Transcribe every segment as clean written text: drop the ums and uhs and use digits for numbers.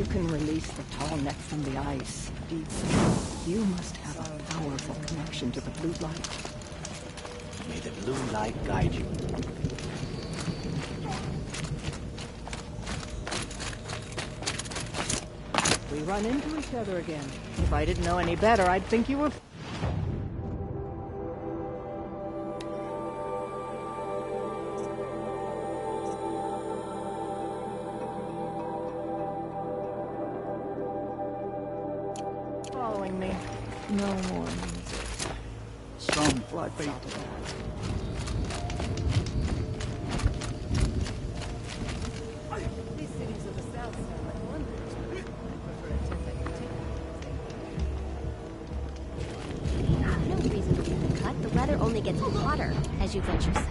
you can release the tall neck from the ice, you must have a powerful connection to the blue light. May the blue light guide you. We run into each other again. If I didn't know any better, I'd think you were... following me. No more music. Strong blood fate. These cities of the south sound like wonders. No reason to get the cut. The weather only gets hotter as you venture south.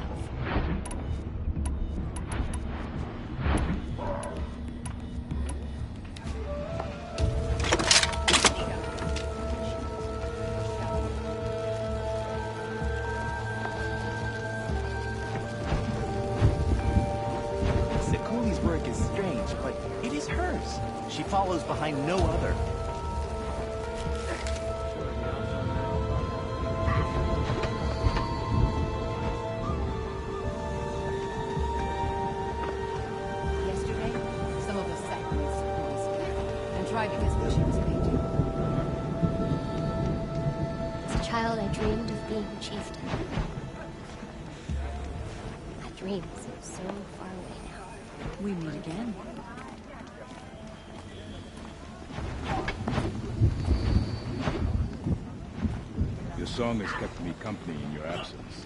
Sekuli's work is strange, but it is hers. She follows behind no other. Yesterday, some of us sat in Sekuli's camp and tried to guess what she was painting. As a child, I dreamed of being a chieftain. That dream seems so far away now. We meet again. Your song has kept me company in your absence.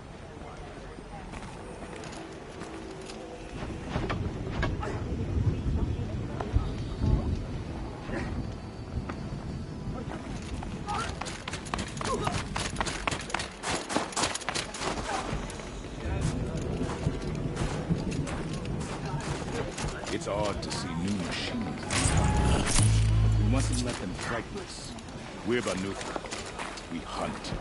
It's odd to see new machines. But we mustn't let them frighten us. We're Banuk. We hunt.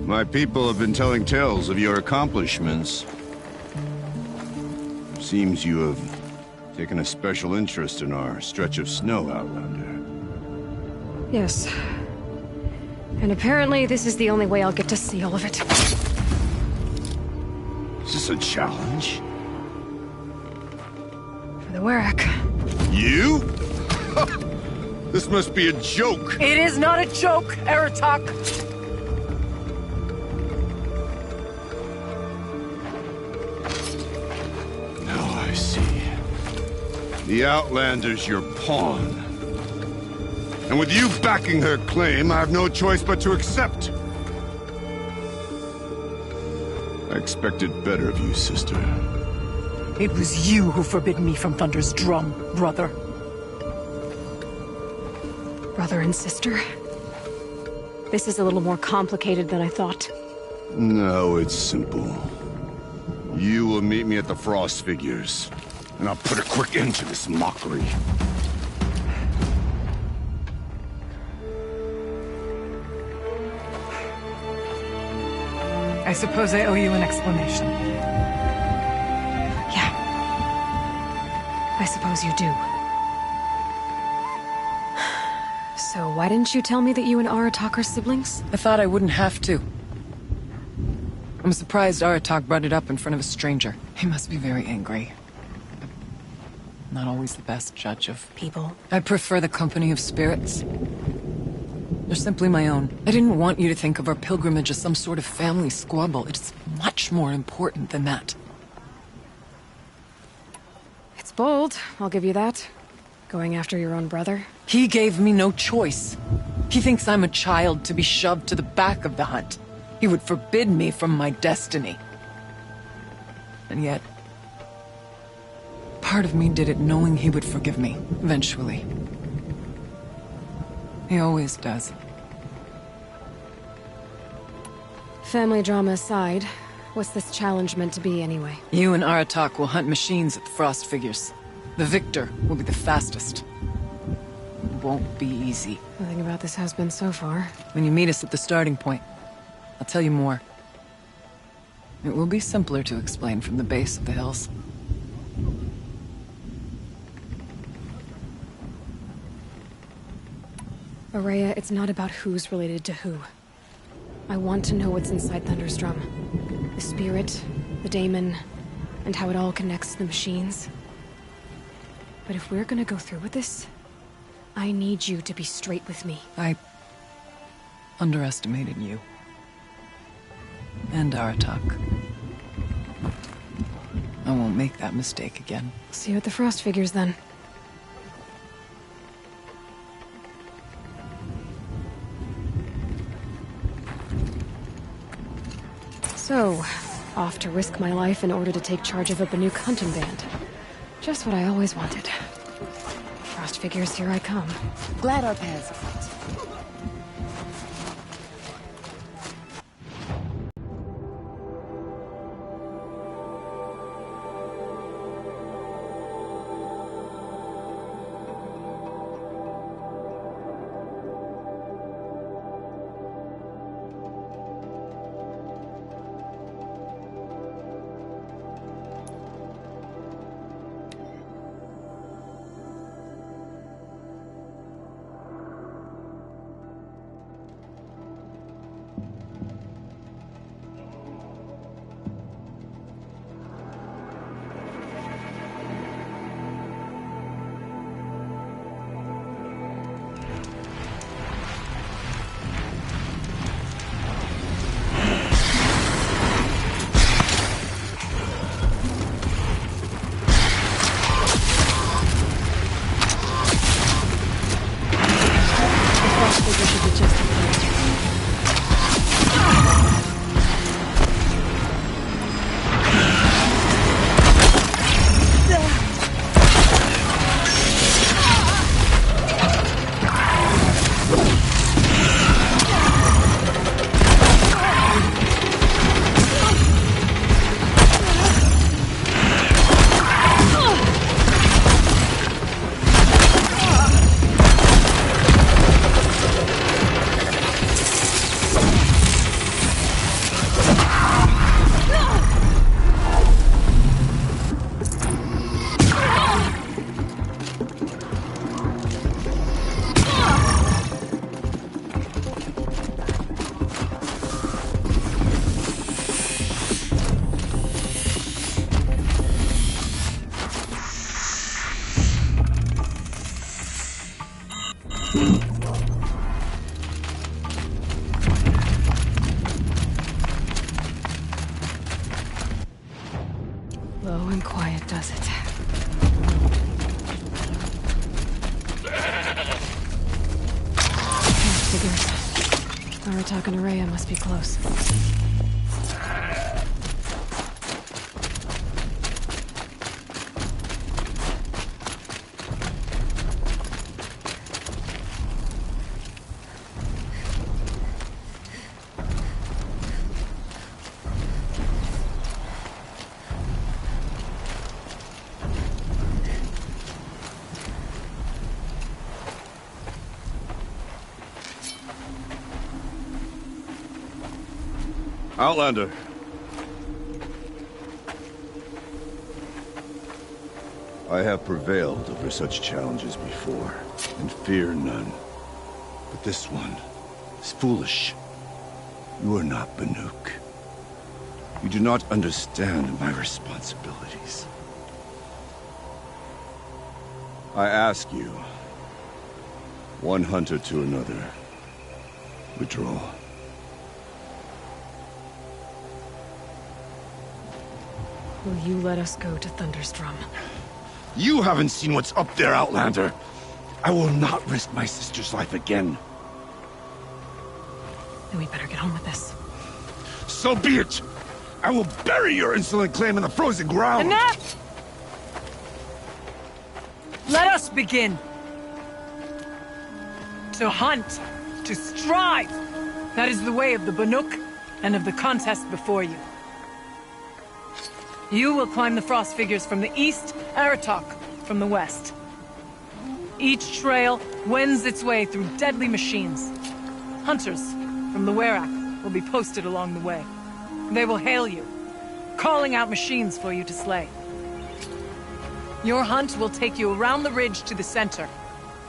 My people have been telling tales of your accomplishments. Seems you have taken a special interest in our stretch of snow, Outlander. Yes. And apparently this is the only way I'll get to see all of it. Is this a challenge? For the Warwick. You? This must be a joke. It is not a joke, Aratak! Now I see. The Outlander's your pawn. And with you backing her claim, I have no choice but to accept. I expected better of you, sister. It was you who forbid me from Thunder's drum, brother. Brother and sister? This is a little more complicated than I thought. No, it's simple. You will meet me at the Frost Figures, and I'll put a quick end to this mockery. I suppose I owe you an explanation. Yeah. I suppose you do. So why didn't you tell me that you and Aratak are siblings? I thought I wouldn't have to. I'm surprised Aratak brought it up in front of a stranger. He must be very angry. Not always the best judge of People. I prefer the company of spirits. They're simply my own. I didn't want you to think of our pilgrimage as some sort of family squabble. It's much more important than that. It's bold, I'll give you that. Going after your own brother. He gave me no choice. He thinks I'm a child to be shoved to the back of the hunt. He would forbid me from my destiny. And yet, part of me did it knowing he would forgive me, eventually. He always does. Family drama aside, what's this challenge meant to be anyway? You and Aratak will hunt machines at the Frost Figures. The victor will be the fastest. It won't be easy. Nothing about this has been so far. When you meet us at the starting point, I'll tell you more. It will be simpler to explain from the base of the hills. Araya, it's not about who's related to who. I want to know what's inside Thunderstrom. The spirit, the daemon, and how it all connects to the machines. But if we're gonna go through with this, I need you to be straight with me. I underestimated you. And Aratak. I won't make that mistake again. See you at the Frost Figures, then. So, off to risk my life in order to take charge of a Banuk hunting band. Just what I always wanted. Frost Figures, here I come. Glad our paths have crossed. Low and quiet does it. Figures. Aratak and Araya must be close. Outlander. I have prevailed over such challenges before, and fear none. But this one is foolish. You are not Banuk. You do not understand my responsibilities. I ask you, one hunter to another, withdraw. Will you let us go to Thunderstrom? You haven't seen what's up there, Outlander. I will not risk my sister's life again. Then we better get on with this. So be it! I will bury your insolent claim in the frozen ground! Enough! Let us begin. To hunt, to strive. That is the way of the Banuk and of the contest before you. You will climb the Frost Figures from the east, Aratak from the west. Each trail wends its way through deadly machines. Hunters from the Werak will be posted along the way. They will hail you, calling out machines for you to slay. Your hunt will take you around the ridge to the center.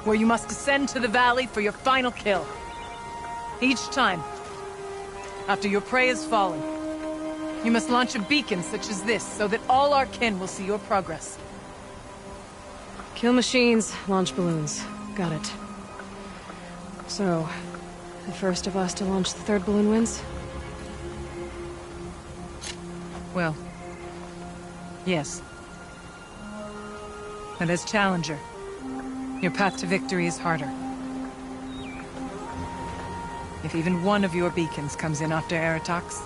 where you must descend to the valley for your final kill. Each time, after your prey has fallen, you must launch a beacon such as this so that all our kin will see your progress. Kill machines, launch balloons. Got it. So, the first of us to launch the third balloon wins? Well, yes. But as Challenger, your path to victory is harder. If even one of your beacons comes in after Aratox,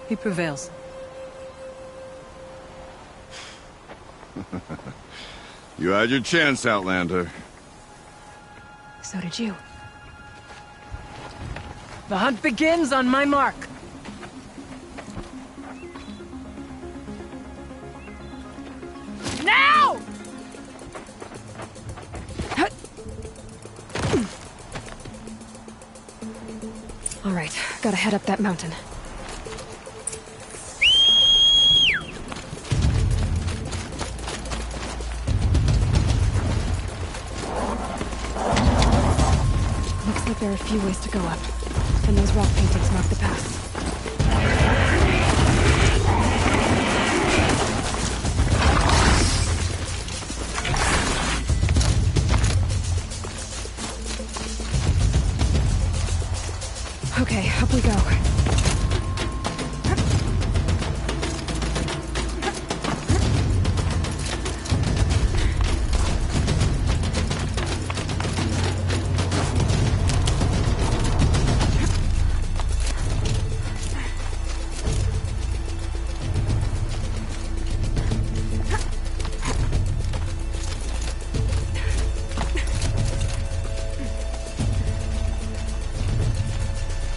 he prevails. You had your chance, Outlander. So did you. The hunt begins on my mark. Now! All right, gotta head up that mountain. Looks like there are a few ways to go up, and those rock paintings mark the path. Okay, up we go.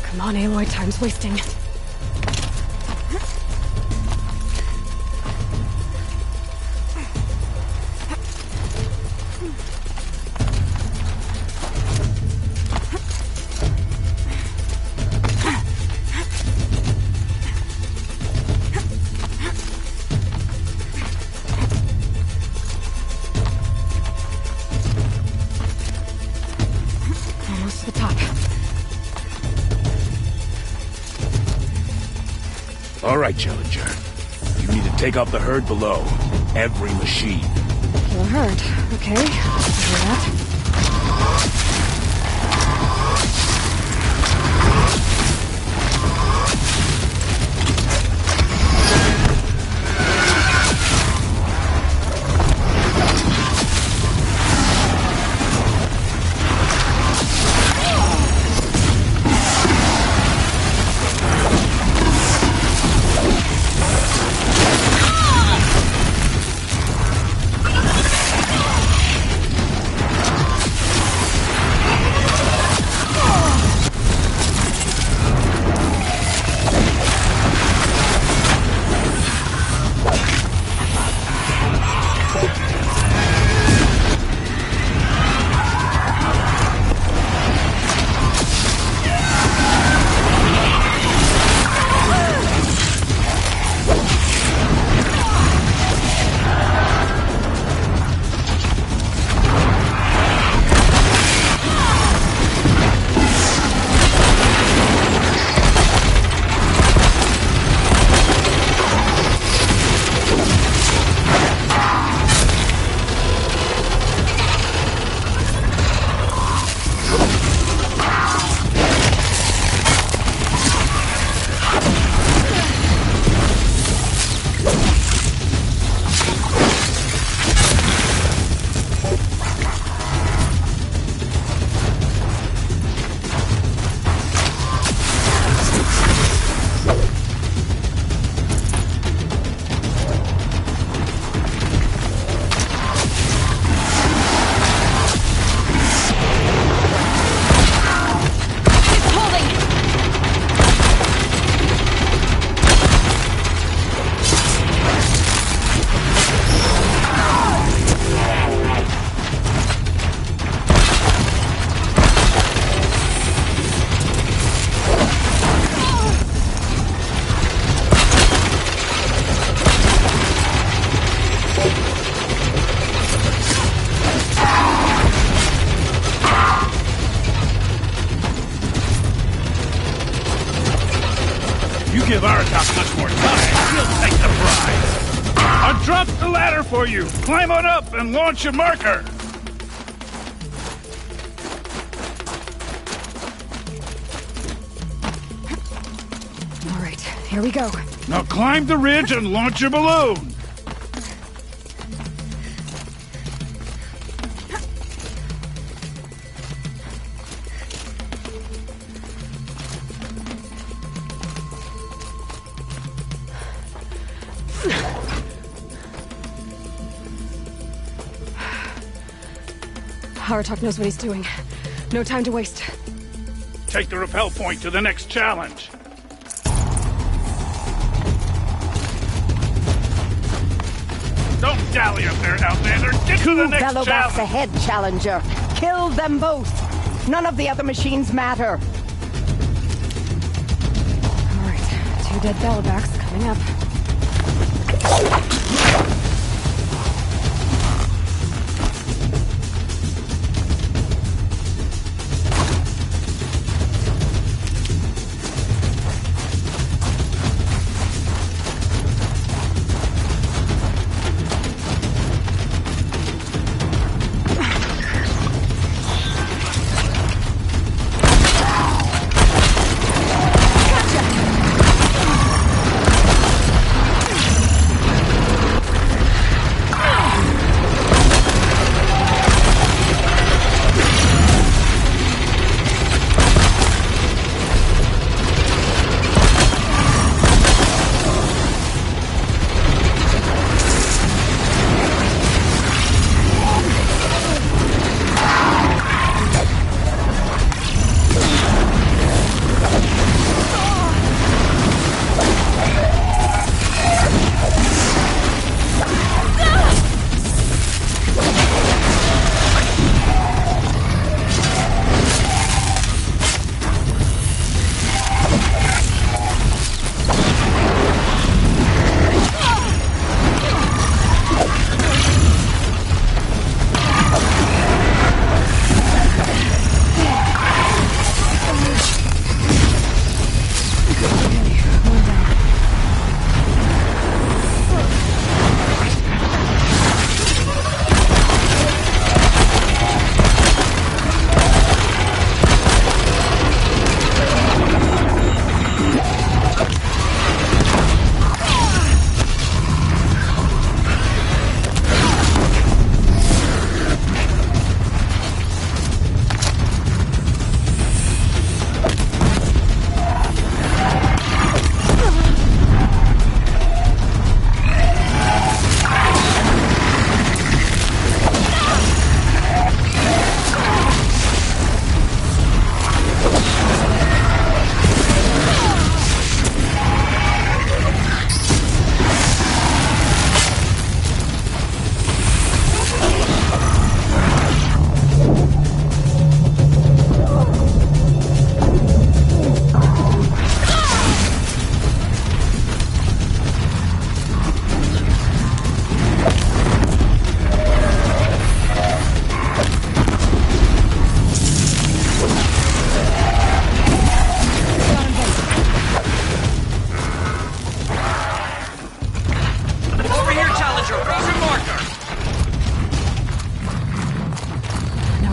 Come on, Aloy, time's wasting. Almost to the top. All right, Challenger. You need to take out the herd below. Every machine. Kill a herd. Okay, I'll do that. dropped the ladder for you. Climb on up and launch a marker. All right, here we go. Now climb the ridge and launch your balloon. Aratok knows what he's doing. No time to waste. Take the rappel point to the next challenge. Don't dally up there, Outlander. Get to the next Bellowbacks challenge. ahead, Challenger. Kill them both. None of the other machines matter. All right, 2 dead Bellowbacks coming up.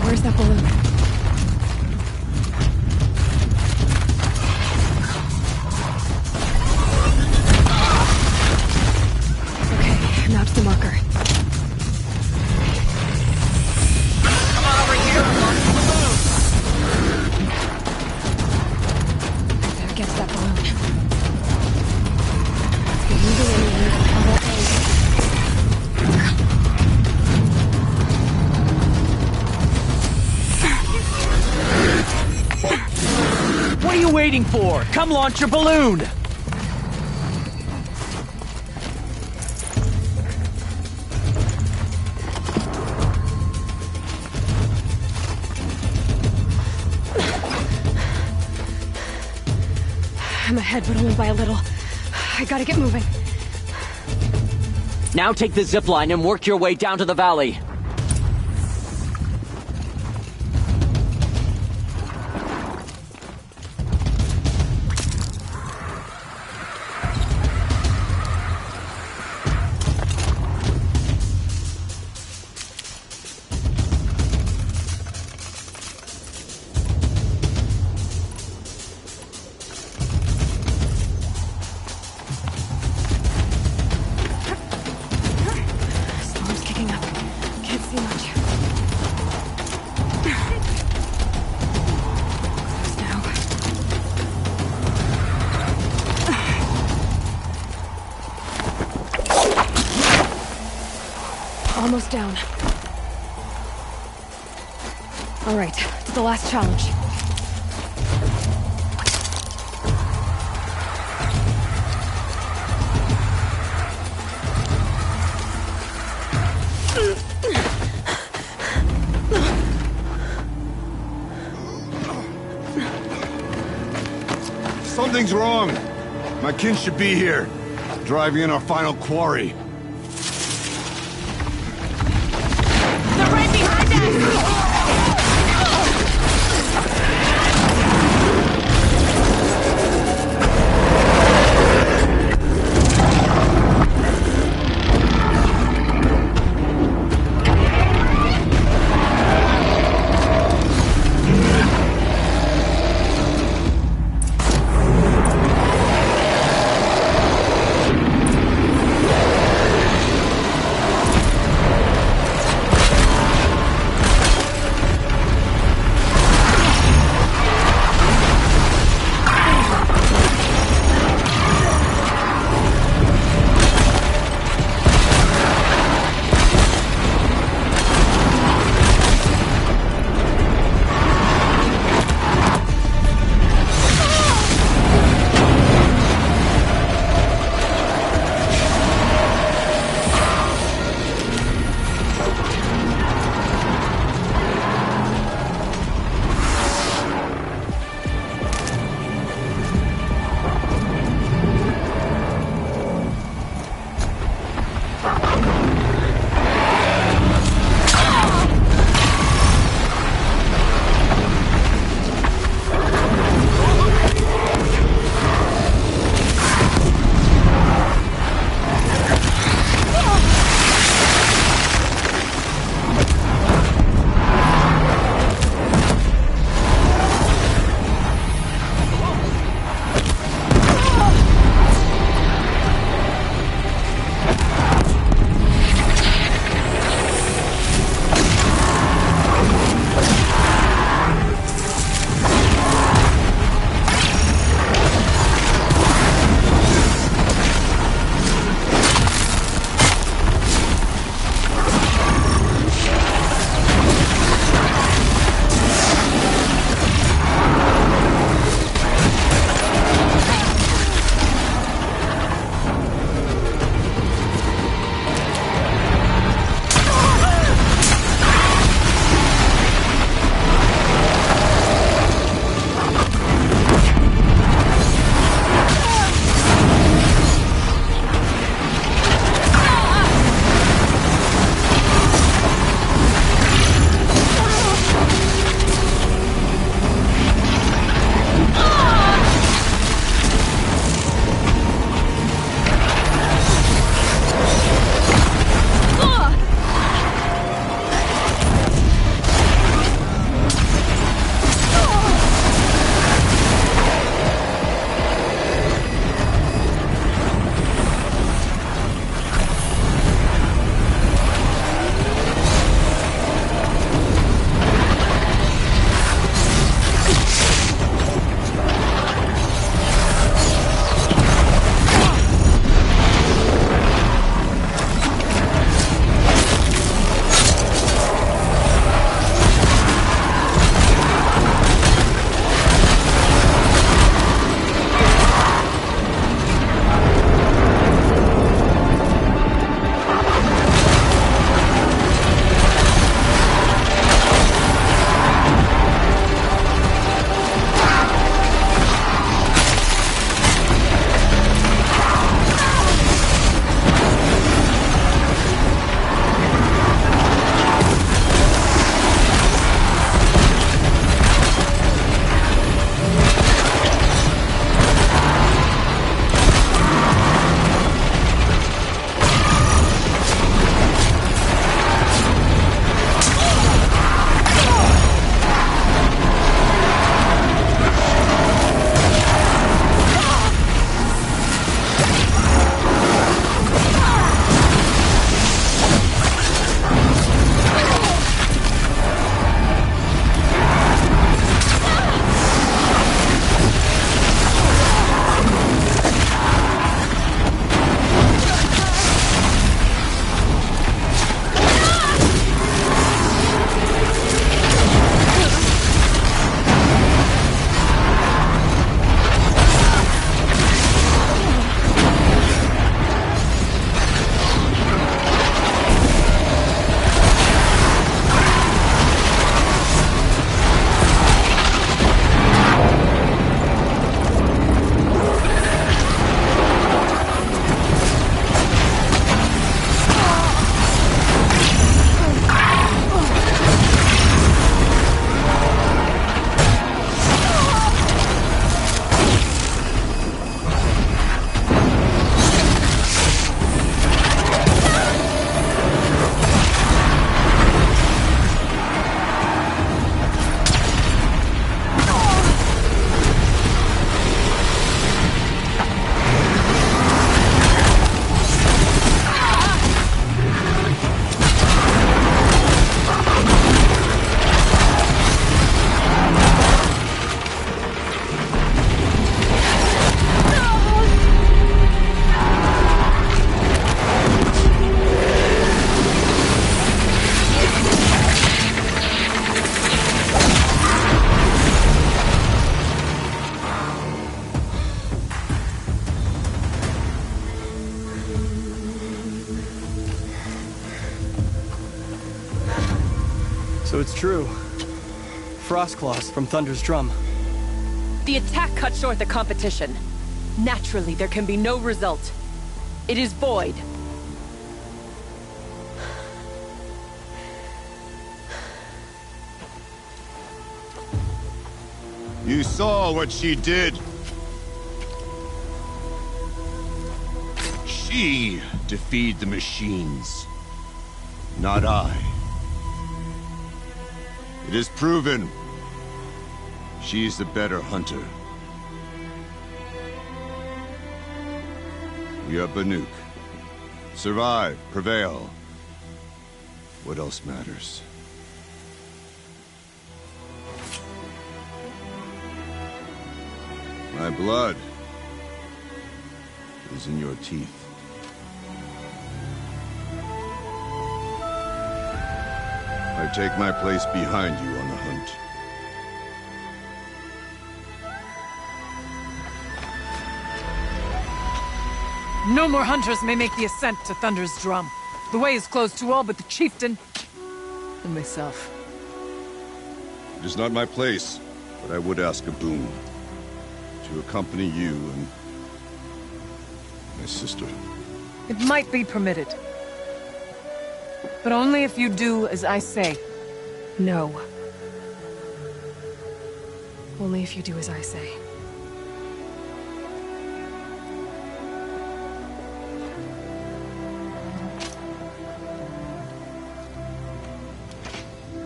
Where's that balloon? Okay, now to the marker. Come on over here and launch the balloon. Better get to that balloon. Let's get moving and how that goes. What are you waiting for? Come launch your balloon! I'm ahead, but only by a little. I gotta get moving. Now take the zip line and work your way down to the valley. Almost down. All right, to the last challenge. Something's wrong. My kin should be here, driving in our final quarry. They're right behind us! So it's true. Frostclaws from Thunder's drum. The attack cut short the competition. Naturally, there can be no result. It is void. You saw what she did. She defeated the machines, not I. It is proven. She's the better hunter. We are Banuk. Survive, prevail. What else matters? My blood is in your teeth. I take my place behind you on the hunt. No more hunters may make the ascent to Thunder's drum. The way is closed to all but the chieftain and myself. It is not my place, but I would ask a boon. To accompany you and my sister. It might be permitted. But only if you do as I say. No. Only if you do as I say.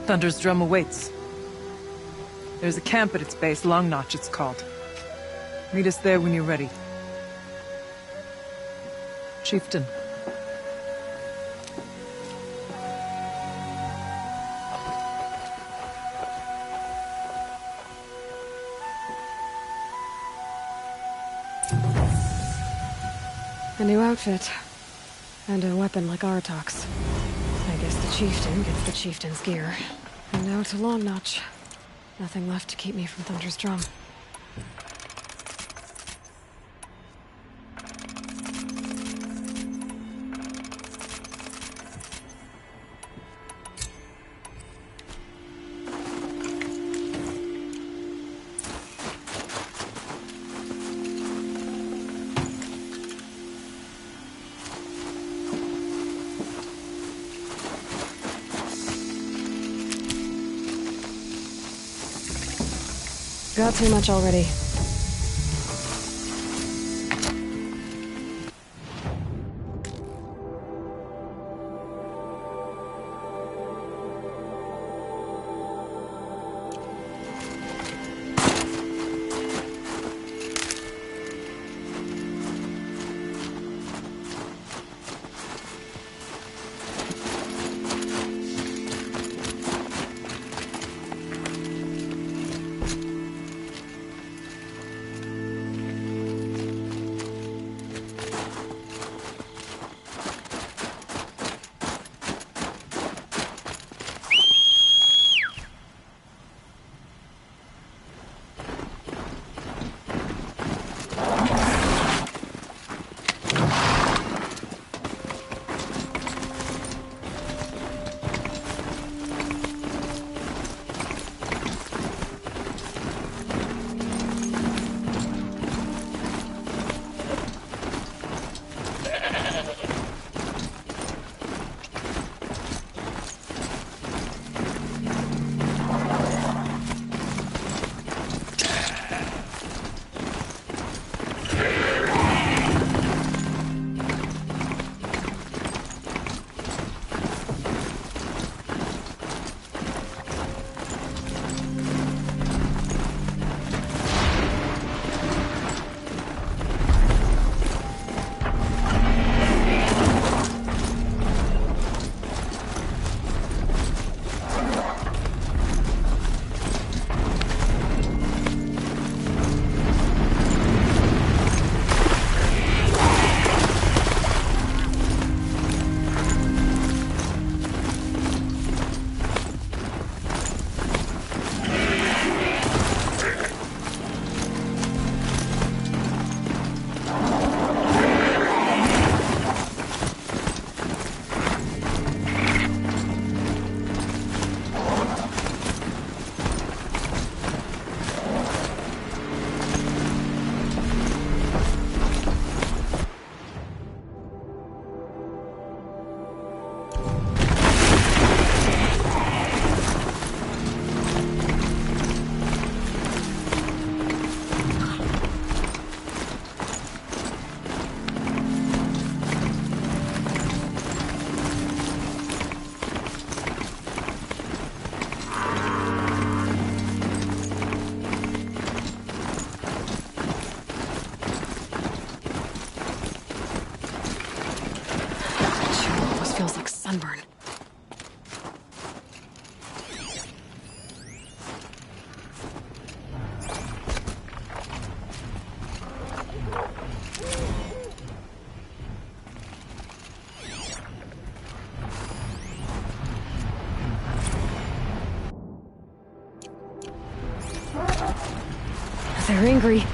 Thunder's drum awaits. There's a camp at its base, Long Notch it's called. Meet us there when you're ready. Chieftain. A new outfit. And a weapon like Aratok's. I guess the chieftain gets the chieftain's gear. And now to Long Notch. Nothing left to keep me from Thunder's drum. Got too much already. feels like sunburn. They're angry.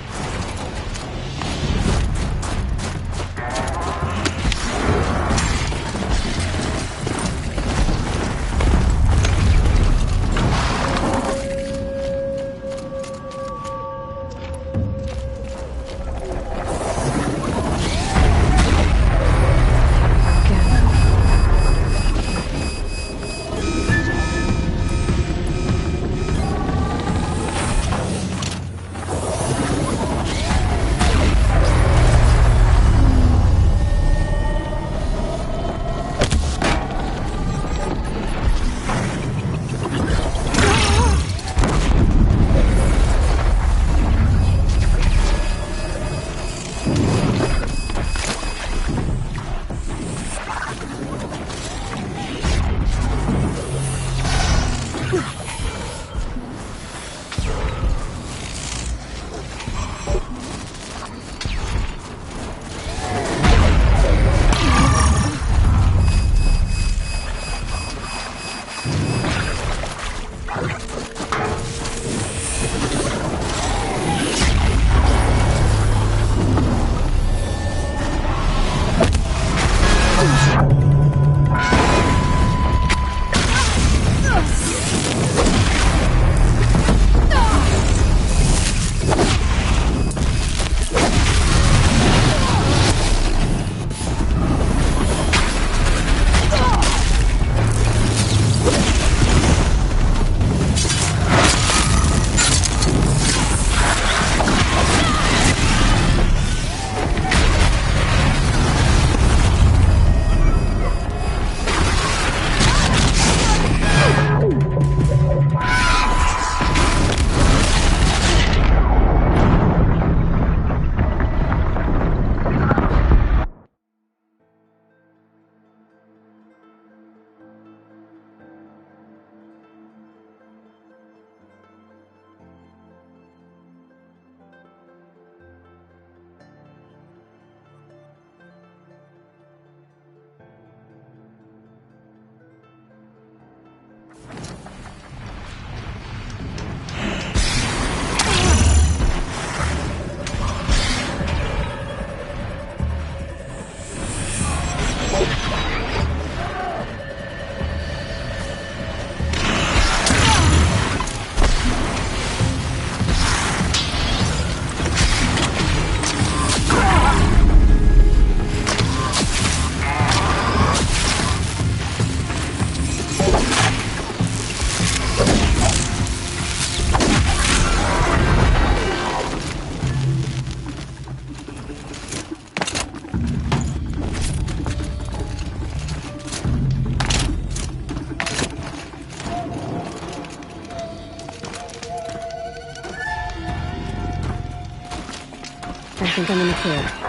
I think I'm in the clear.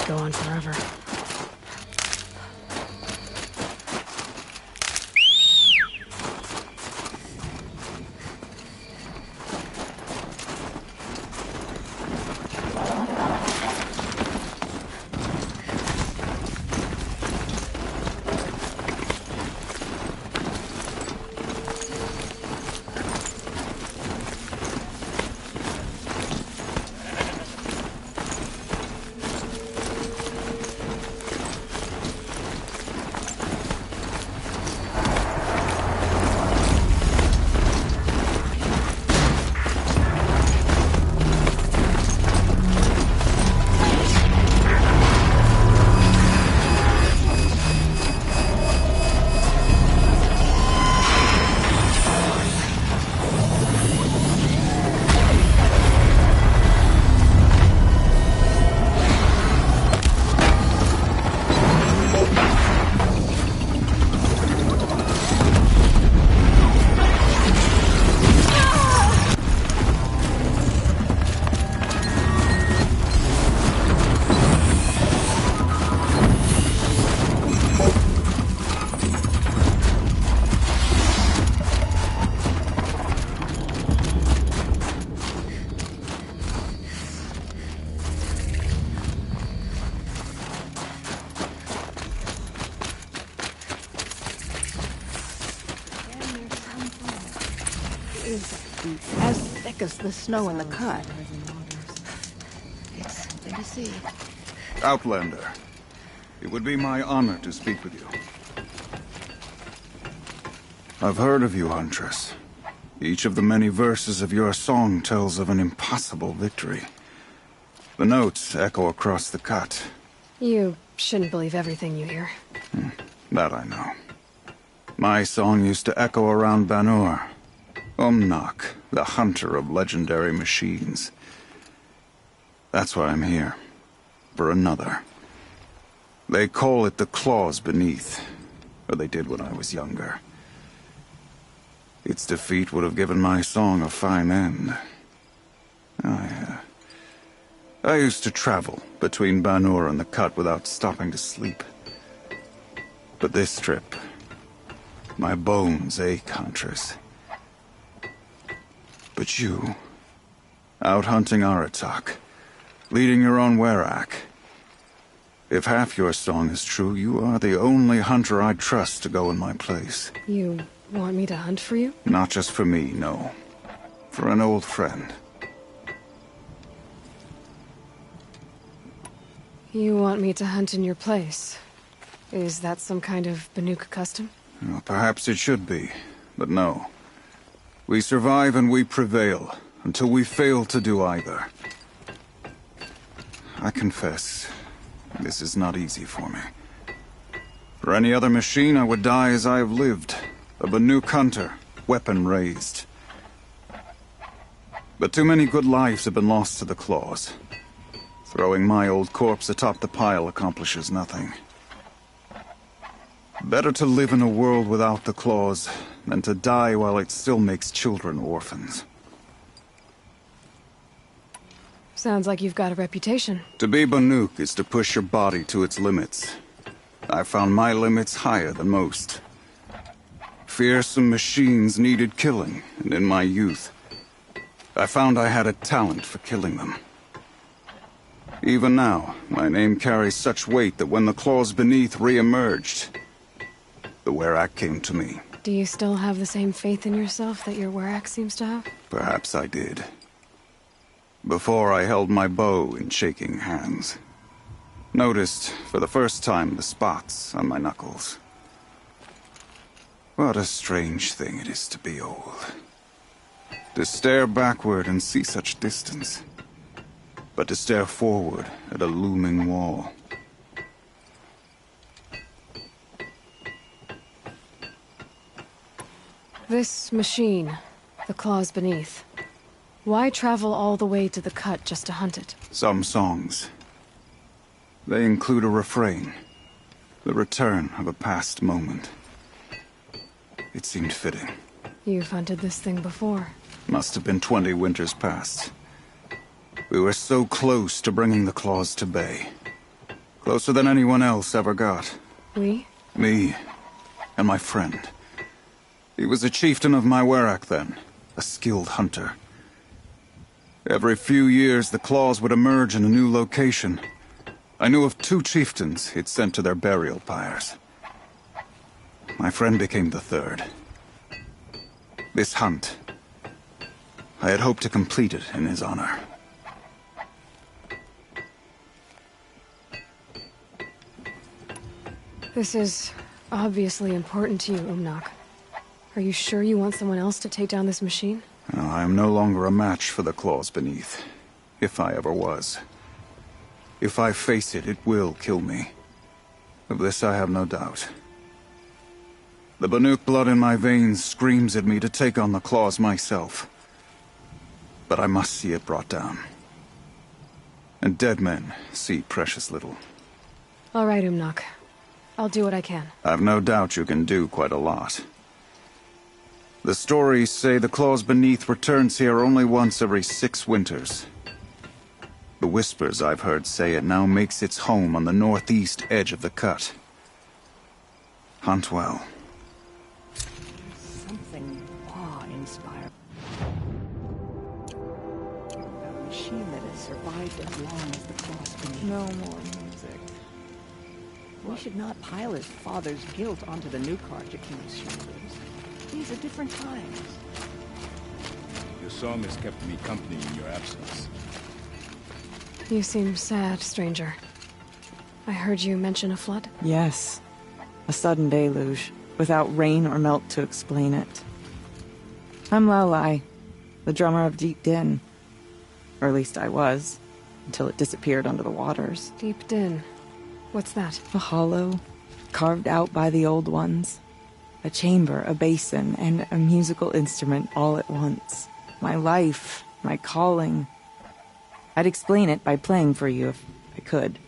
could go on forever. As thick as the snow in the cut. It's something to see. Outlander, it would be my honor to speak with you. I've heard of you, Huntress. Each of the many verses of your song tells of an impossible victory. The notes echo across the cut. You shouldn't believe everything you hear. That I know. My song used to echo around Banur. Umnak, the hunter of legendary machines. That's why I'm here. For another. They call it the Claws Beneath. Or they did when I was younger. Its defeat would have given my song a fine end. I used to travel between Banur and the Cut without stopping to sleep. But this trip, my bones ache, Huntress. But you, out hunting Aratak, leading your own Werak. If half your song is true, you are the only hunter I trust to go in my place. You want me to hunt for you? Not just for me, no. For an old friend. You want me to hunt in your place? Is that some kind of Banuk custom? Well, perhaps it should be, but no. We survive and we prevail, until we fail to do either. I confess, this is not easy for me. For any other machine, I would die as I have lived. A Banuk hunter, weapon raised. But too many good lives have been lost to the Claws. Throwing my old corpse atop the pile accomplishes nothing. Better to live in a world without the Claws than to die while it still makes children orphans. Sounds like you've got a reputation. To be Banuk is to push your body to its limits. I found my limits higher than most. Fearsome machines needed killing, and in my youth, I found I had a talent for killing them. Even now, my name carries such weight that when the Claws Beneath re-emerged, the Werak came to me. Do you still have the same faith in yourself that your Werak seems to have? Perhaps I did. Before I held my bow in shaking hands. Noticed, for the first time, the spots on my knuckles. What a strange thing it is to be old. To stare backward and see such distance. But to stare forward at a looming wall. This machine, the Claws Beneath. Why travel all the way to the Cut just to hunt it? Some songs. They include a refrain. The return of a past moment. It seemed fitting. You've hunted this thing before. Must have been 20 winters past. We were so close to bringing the Claws to bay. Closer than anyone else ever got. We? Me. And my friend. He was a chieftain of my Werak then. A skilled hunter. Every few years, the claws would emerge in a new location. I knew of 2 chieftains he'd sent to their burial pyres. My friend became the 3rd. This hunt, I had hoped to complete it in his honor. This is obviously important to you, Umnak. Are you sure you want someone else to take down this machine? No, I am no longer a match for the claws beneath. If I ever was. If I face it, it will kill me. Of this I have no doubt. The Banuk blood in my veins screams at me to take on the claws myself. But I must see it brought down. And dead men see precious little. All right, Umnak. I'll do what I can. I've no doubt you can do quite a lot. The stories say the claws beneath returns here only once every 6 winters. The whispers I've heard say it now makes its home on the northeast edge of the cut. Hunt well. Something awe-inspiring. A machine that has survived as long as the claws beneath. No more music. We should not pile his father's guilt onto the new Carjakeem's shoulders. These are different times. Your song has kept me company in your absence. You seem sad, stranger. I heard you mention a flood? Yes. A sudden deluge, without rain or melt to explain it. I'm Laolai, the drummer of Deep Din. Or at least I was, until it disappeared under the waters. Deep Din. What's that? A hollow, carved out by the old ones. A chamber, a basin, and a musical instrument all at once. My life, my calling. I'd explain it by playing for you if I could.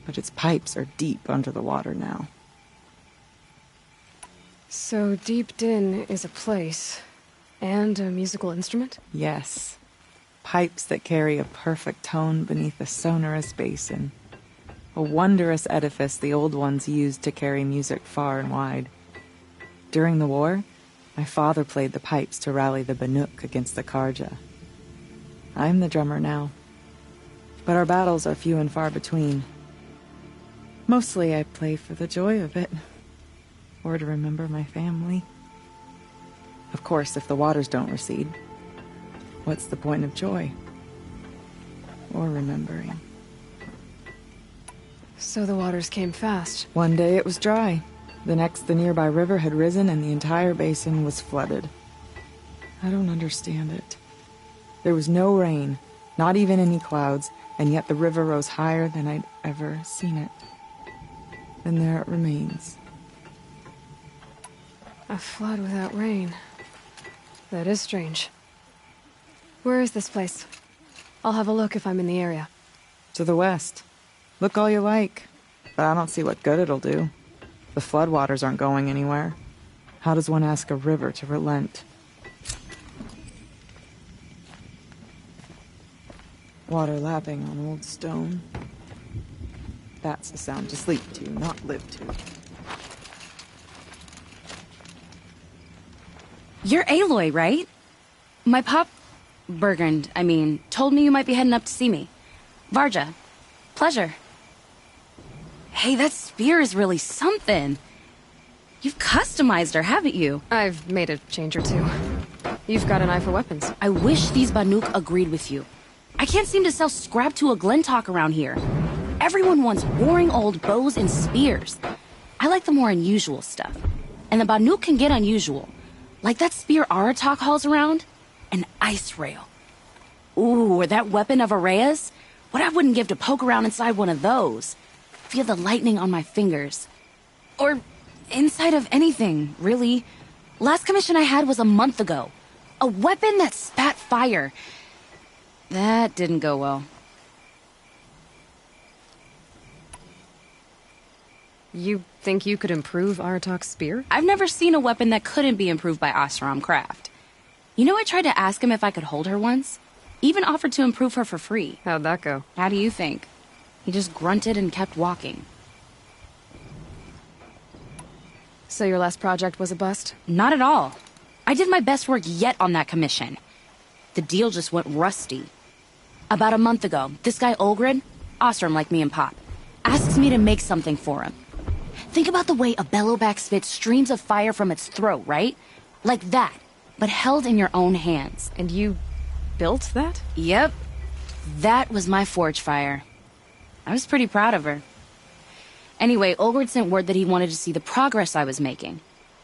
But its pipes are deep under the water now. So Deep Din is a place, and a musical instrument? Yes. Pipes that carry a perfect tone beneath a sonorous basin. A wondrous edifice the old ones used to carry music far and wide. During the war, my father played the pipes to rally the Banuk against the Carja. I'm the drummer now. But our battles are few and far between. Mostly I play for the joy of it. Or to remember my family. Of course, if the waters don't recede, what's the point of joy? Or remembering? So the waters came fast. One day it was dry. The next, the nearby river had risen and the entire basin was flooded. I don't understand it. There was no rain, not even any clouds, and yet the river rose higher than I'd ever seen it. And there it remains. A flood without rain. That is strange. Where is this place? I'll have a look if I'm in the area. To the west. Look all you like, but I don't see what good it'll do. The floodwaters aren't going anywhere. How does one ask a river to relent? Water lapping on old stone. That's a sound to sleep to, not live to. You're Aloy, right? My pop... Bergund, I mean, told me you might be heading up to see me. Varja. Pleasure. Hey, that spear is really something. You've customized her, haven't you? I've made a change or two. You've got an eye for weapons. I wish these Banuk agreed with you. I can't seem to sell scrap to a Glentalk around here. Everyone wants boring old bows and spears. I like the more unusual stuff. And the Banuk can get unusual. Like that spear Aratak hauls around. An ice rail. Ooh, or that weapon of Araya's. What I wouldn't give to poke around inside one of those. Feel the lightning on my fingers. Or inside of anything, really. Last commission I had was a month ago. A weapon that spat fire. That didn't go well. You think you could improve Aratak's spear? I've never seen a weapon that couldn't be improved by Oseram Craft. You know, I tried to ask him if I could hold her once. Even offered to improve her for free. How'd that go? How do you think? He just grunted and kept walking. So your last project was a bust? Not at all. I did my best work yet on that commission. The deal just went rusty. About a month ago, this guy Olgrid, Ostrom like me and Pop, asks me to make something for him. Think about the way a bellowback spits streams of fire from its throat, right? Like that, but held in your own hands. And you built that? Yep. That was my forge fire. I was pretty proud of her. Anyway, Olgrid sent word that he wanted to see the progress I was making.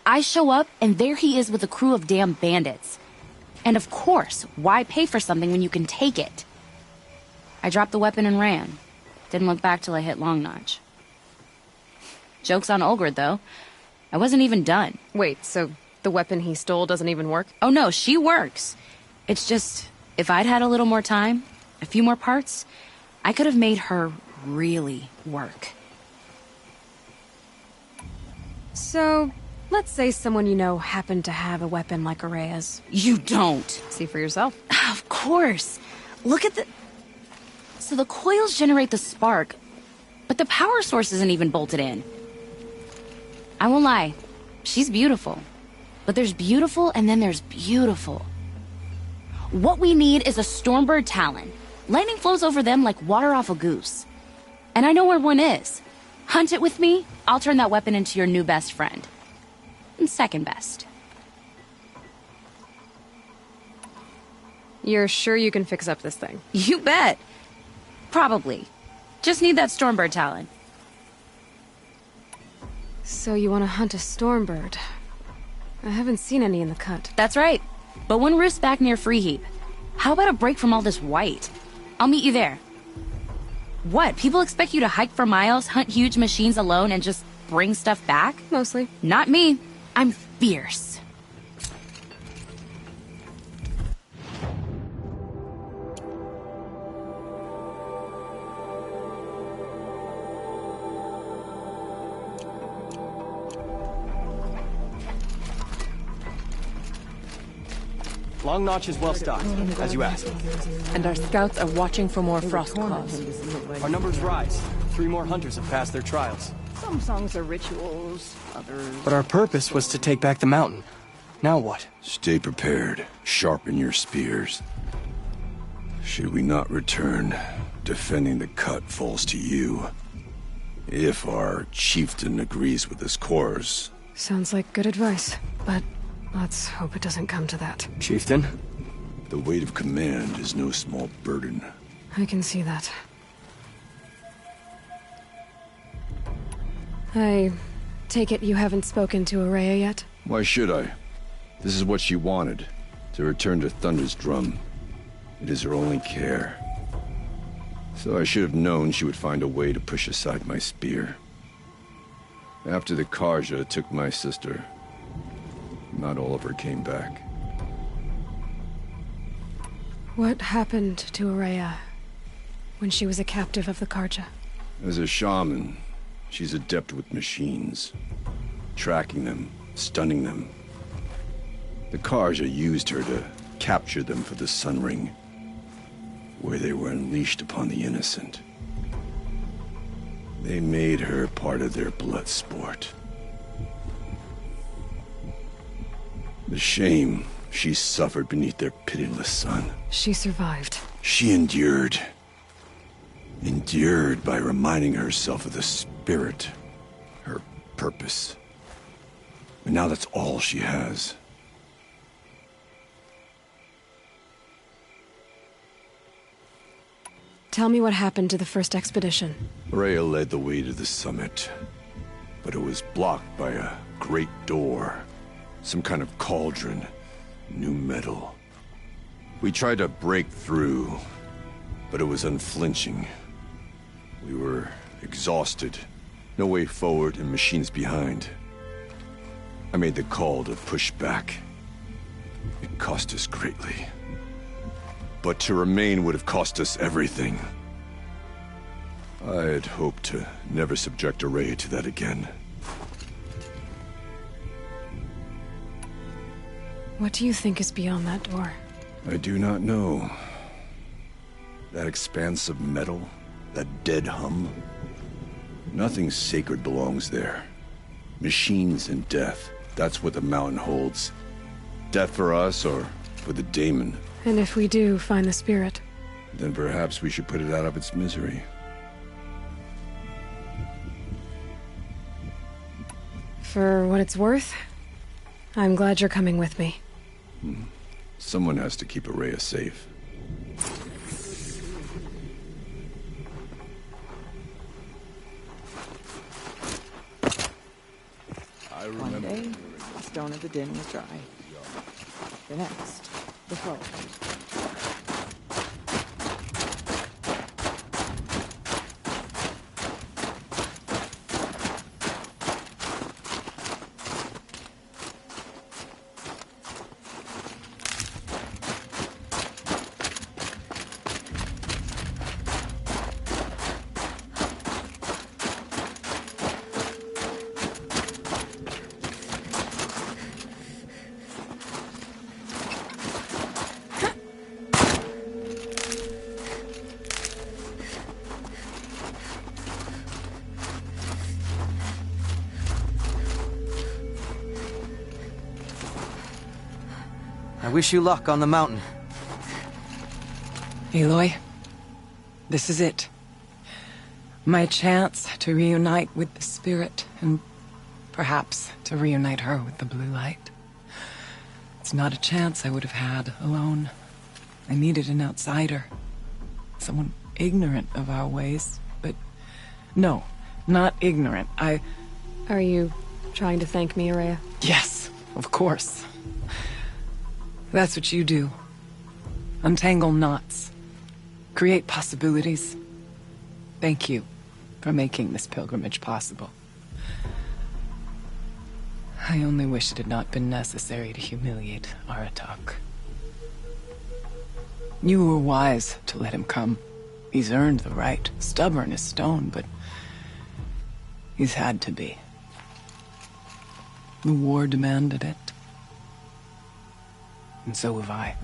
I show up, and there he is with a crew of damn bandits. And of course, why pay for something when you can take it? I dropped the weapon and ran. Didn't look back till I hit Long Notch. Joke's on Olgrid, though. I wasn't even done. Wait, so the weapon he stole doesn't even work? Oh no, she works. It's just, if I'd had a little more time, a few more parts, I could have made her really work. So, let's say someone you know happened to have a weapon like Araya's. You don't. See for yourself. Of course. Look at the... So the coils generate the spark, but the power source isn't even bolted in. I won't lie. She's beautiful. But there's beautiful and then there's beautiful. What we need is a Stormbird Talon. Lightning flows over them like water off a goose. And I know where one is. Hunt it with me, I'll turn that weapon into your new best friend. And second best. You're sure you can fix up this thing? You bet. Probably. Just need that Stormbird Talon. So you want to hunt a Stormbird? I haven't seen any in the cut. That's right. But one roosts back near Freeheap. How about a break from all this white? I'll meet you there. What? People expect you to hike for miles, hunt huge machines alone, and just bring stuff back? Mostly. Not me. I'm fierce. Long Notch is well stocked, as you asked. And our scouts are watching for more frost claws. Our numbers rise. 3 more hunters have passed their trials. Some songs are rituals, others... But our purpose was to take back the mountain. Now what? Stay prepared. Sharpen your spears. Should we not return, defending the cut falls to you. If our chieftain agrees with this course. Sounds like good advice, but let's hope it doesn't come to that. Chieftain? The weight of command is no small burden. I can see that. I take it you haven't spoken to Araya yet? Why should I? This is what she wanted, to return to Thunder's Drum. It is her only care. So I should have known she would find a way to push aside my spear. After the Carja took my sister, not all of her came back. What happened to Araya when she was a captive of the Carja? As a shaman, she's adept with machines. Tracking them, stunning them. The Carja used her to capture them for the Sun Ring, where they were unleashed upon the innocent. They made her part of their blood sport. The shame she suffered beneath their pitiless sun. She survived. She endured. Endured by reminding herself of the spirit, her purpose. And now that's all she has. Tell me what happened to the first expedition. Rhea led the way to the summit, but it was blocked by a great door. Some kind of cauldron, new metal. We tried to break through, but it was unflinching. We were exhausted, no way forward and machines behind. I made the call to push back. It cost us greatly. But to remain would have cost us everything. I had hoped to never subject Araya to that again. What do you think is beyond that door? I do not know. That expanse of metal, That dead hum? Nothing sacred belongs there. Machines and death. That's what the mountain holds. Death for us, or for the daemon. And if we do find the spirit? Then perhaps we should put it out of its misery. For what it's worth, I'm glad you're coming with me. Someone has to keep Ourea safe. One day, the stone of the din was dry. The next, the flow. I wish you luck on the mountain. Aloy, this is it. My chance to reunite with the spirit, and perhaps to reunite her with the blue light. It's not a chance I would have had alone. I needed an outsider. Someone ignorant of our ways, but no, not ignorant. Are you trying to thank me, Ourea? Yes, of course. That's what you do. Untangle knots. Create possibilities. Thank you for making this pilgrimage possible. I only wish it had not been necessary to humiliate Aratak. You were wise to let him come. He's earned the right. Stubborn as stone, but he's had to be. The war demanded it. And so have I.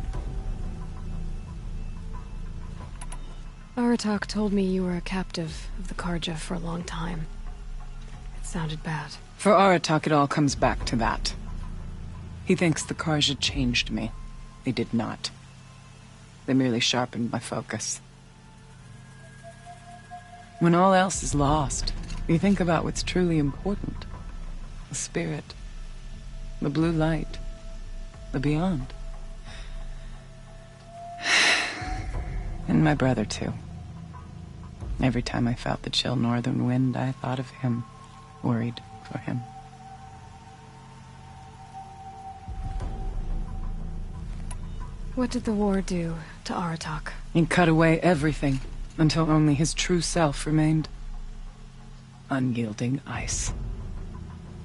Aratak told me you were a captive of the Carja for a long time. It sounded bad. For Aratak, it all comes back to that. He thinks the Carja changed me. They did not. They merely sharpened my focus. When all else is lost, you think about what's truly important. The spirit. The blue light. The beyond. And my brother, too. Every time I felt the chill northern wind, I thought of him, worried for him. What did the war do to Aratak? It cut away everything, until only his true self remained. Unyielding ice.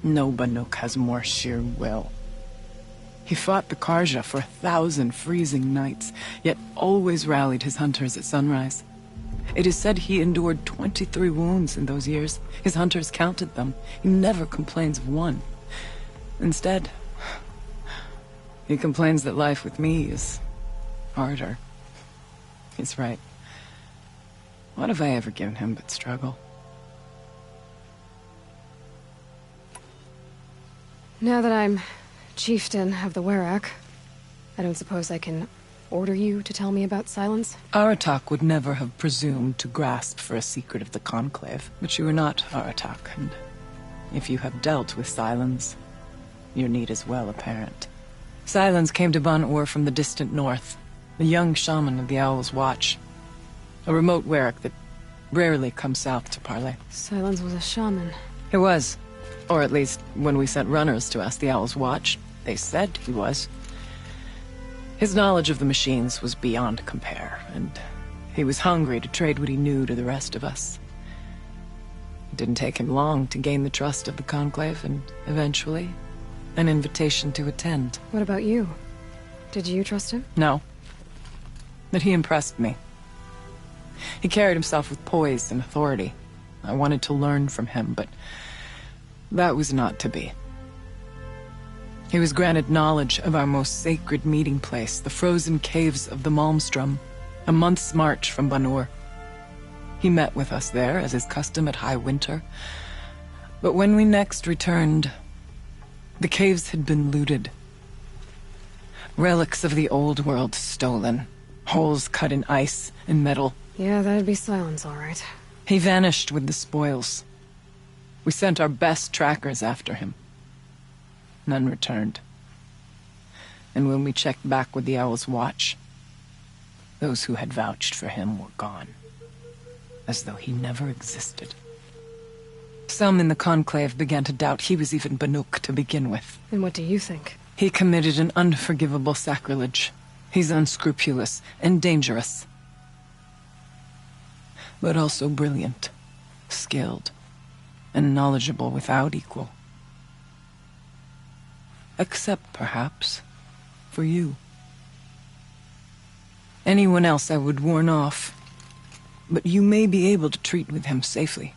No Banuk has more sheer will. He fought the Carja for 1,000 freezing nights, yet always rallied his hunters at sunrise. It is said he endured 23 wounds in those years. His hunters counted them. He never complains of one. Instead, he complains that life with me is harder. He's right. What have I ever given him but struggle? Now that I'm chieftain of the Werak, I don't suppose I can order you to tell me about Silence? Aratak would never have presumed to grasp for a secret of the Conclave, but you are not Aratak, and if you have dealt with Silence, your need is well apparent. Silence came to Ban-Ur from the distant north, a young shaman of the Owl's Watch, a remote Werak that rarely comes south to parley. Silence was a shaman. He was. Or at least, when we sent runners to ask the Owl's Watch, they said he was. His knowledge of the machines was beyond compare, and he was hungry to trade what he knew to the rest of us. It didn't take him long to gain the trust of the Conclave, and eventually, an invitation to attend. What about you? Did you trust him? No. But he impressed me. He carried himself with poise and authority. I wanted to learn from him, but that was not to be. He was granted knowledge of our most sacred meeting place, the frozen caves of the Malmstrom, a month's march from Ban-Ur. He met with us there, as is custom at High Winter. But when we next returned, the caves had been looted. Relics of the old world stolen. Holes cut in ice and metal. Yeah, that'd be Silence, all right. He vanished with the spoils. We sent our best trackers after him. None returned. And when we checked back with the Owl's Watch, those who had vouched for him were gone. As though he never existed. Some in the Conclave began to doubt he was even Banuk to begin with. And what do you think? He committed an unforgivable sacrilege. He's unscrupulous and dangerous. But also brilliant, skilled, and knowledgeable without equal. Except, perhaps, for you. Anyone else I would warn off, but you may be able to treat with him safely.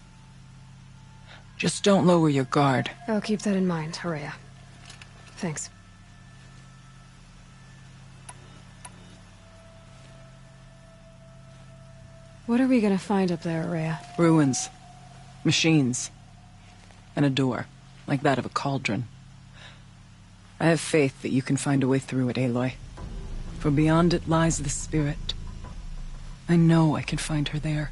Just don't lower your guard. I'll keep that in mind, Horea. Thanks. What are we gonna find up there, Horea? Ruins. Machines. And a door, like that of a cauldron. I have faith that you can find a way through it, Aloy. For beyond it lies the spirit. I know I can find her there.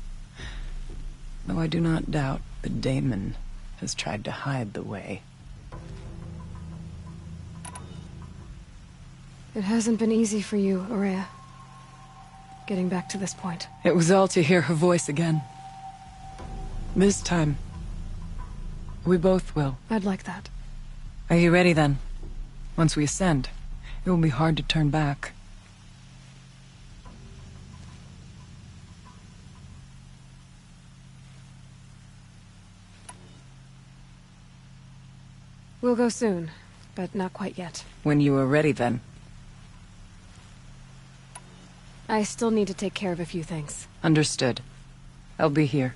Though I do not doubt the Daemon has tried to hide the way. It hasn't been easy for you, Horea. Getting back to this point. It was all to hear her voice again. This time, we both will. I'd like that. Are you ready then? Once we ascend, it will be hard to turn back. We'll go soon, but not quite yet. When you are ready then. I still need to take care of a few things. Understood. I'll be here.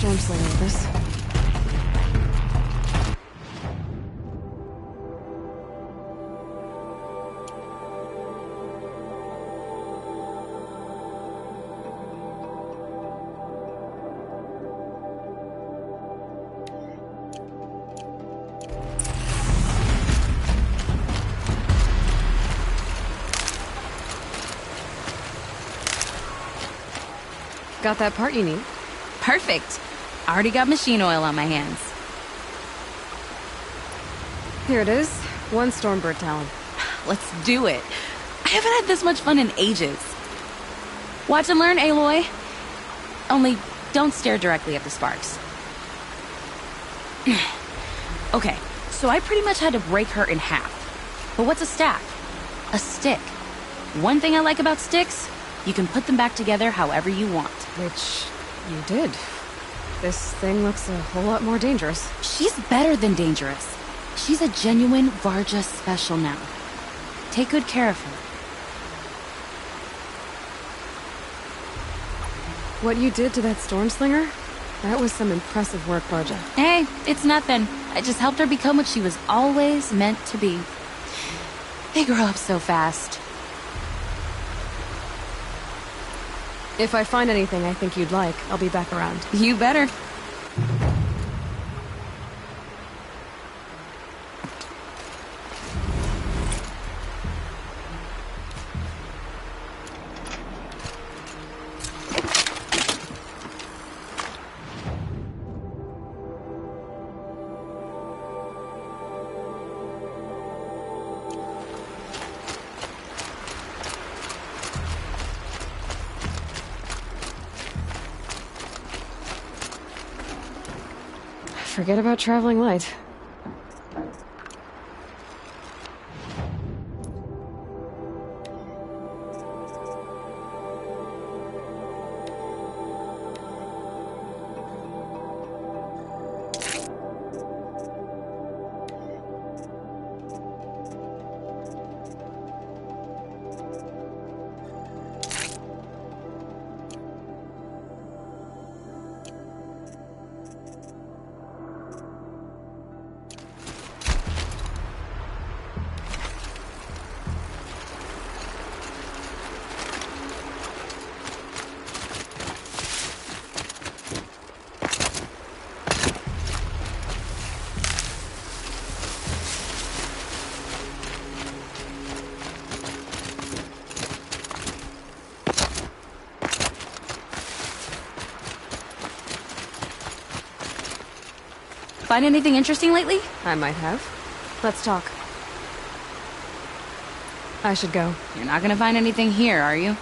Stormslinger with this. Got that part you need? Perfect. Already got machine oil on my hands. Here it is. 1 Stormbird talon. Let's do it. I haven't had this much fun in ages. Watch and learn, Aloy. Only don't stare directly at the sparks. Okay, so I pretty much had to break her in half. But what's a staff? A stick. One thing I like about sticks, you can put them back together however you want. Which you did. This thing looks a whole lot more dangerous. She's better than dangerous. She's a genuine Varja special now. Take good care of her. What you did to that Stormslinger? That was some impressive work, Varja. Hey, it's nothing. I just helped her become what she was always meant to be. They grow up so fast. If I find anything I think you'd like, I'll be back around. You better. Forget about traveling light. Find anything interesting lately? I might have. Let's talk. I should go. You're not gonna find anything here, are you?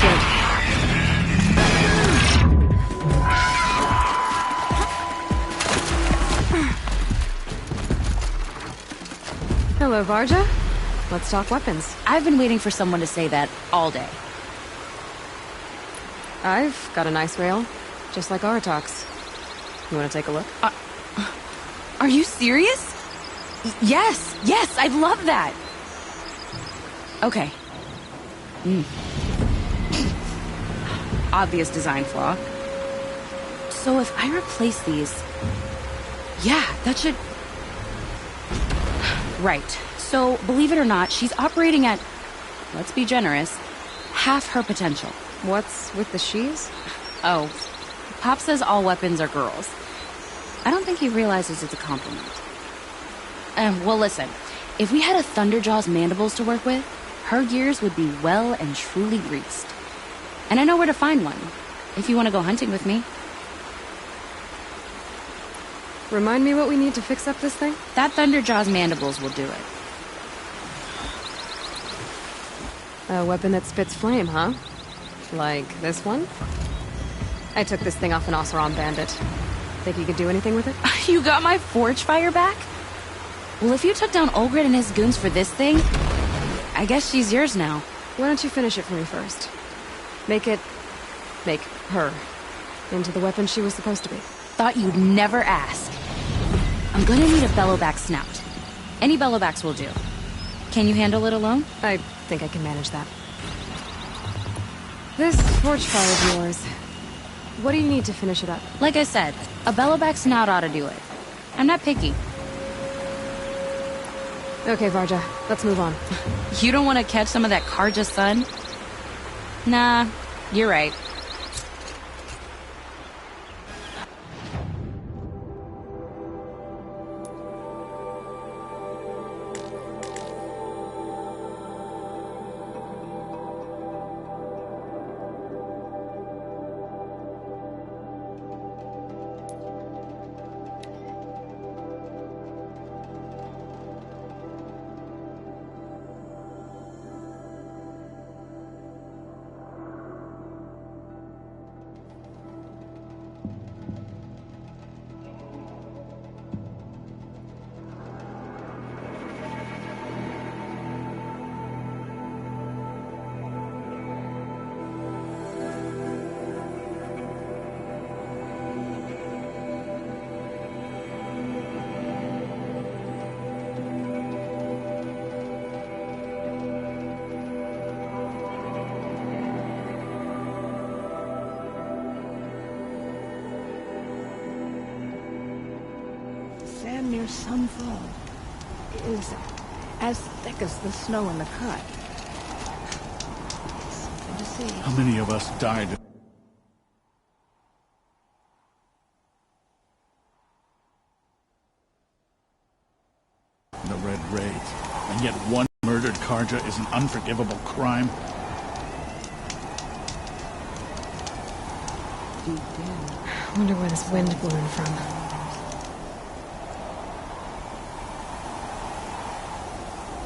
Good. Hello, Varja. Let's talk weapons. I've been waiting for someone to say that all day. I've got a nice rail, just like Aratok's. You want to take a look? Are you serious? Yes, I'd love that. Okay. Obvious design flaw. So if I replace these... Yeah, that should... Right. So, believe it or not, she's operating at, let's be generous, half her potential. What's with the she's? Oh, Pop says all weapons are girls. I don't think he realizes it's a compliment. Well, listen. If we had a Thunderjaw's mandibles to work with, her gears would be well and truly greased. And I know where to find one, if you want to go hunting with me. Remind me what we need to fix up this thing? That Thunderjaw's mandibles will do it. A weapon that spits flame, huh? Like this one? I took this thing off an Oseram bandit. Think you could do anything with it? You got my forge fire back? Well, if you took down Olgrid and his goons for this thing, I guess she's yours now. Why don't you finish it for me first? Make her into the weapon she was supposed to be. Thought you'd never ask. I'm gonna need a bellowback snout. Any bellowbacks will do. Can you handle it alone? I think I can manage that. This forge fire of yours, what do you need to finish it up? Like I said, a bellowback snout ought to do it. I'm not picky. Okay, Varja, let's move on. You don't want to catch some of that Karja sun? Nah, you're right. Sand near Sunfall is as thick as the snow in the cut. Something to see. How many of us died? The Red Raids. And yet one murdered Karja is an unforgivable crime. I wonder where this wind blew in from.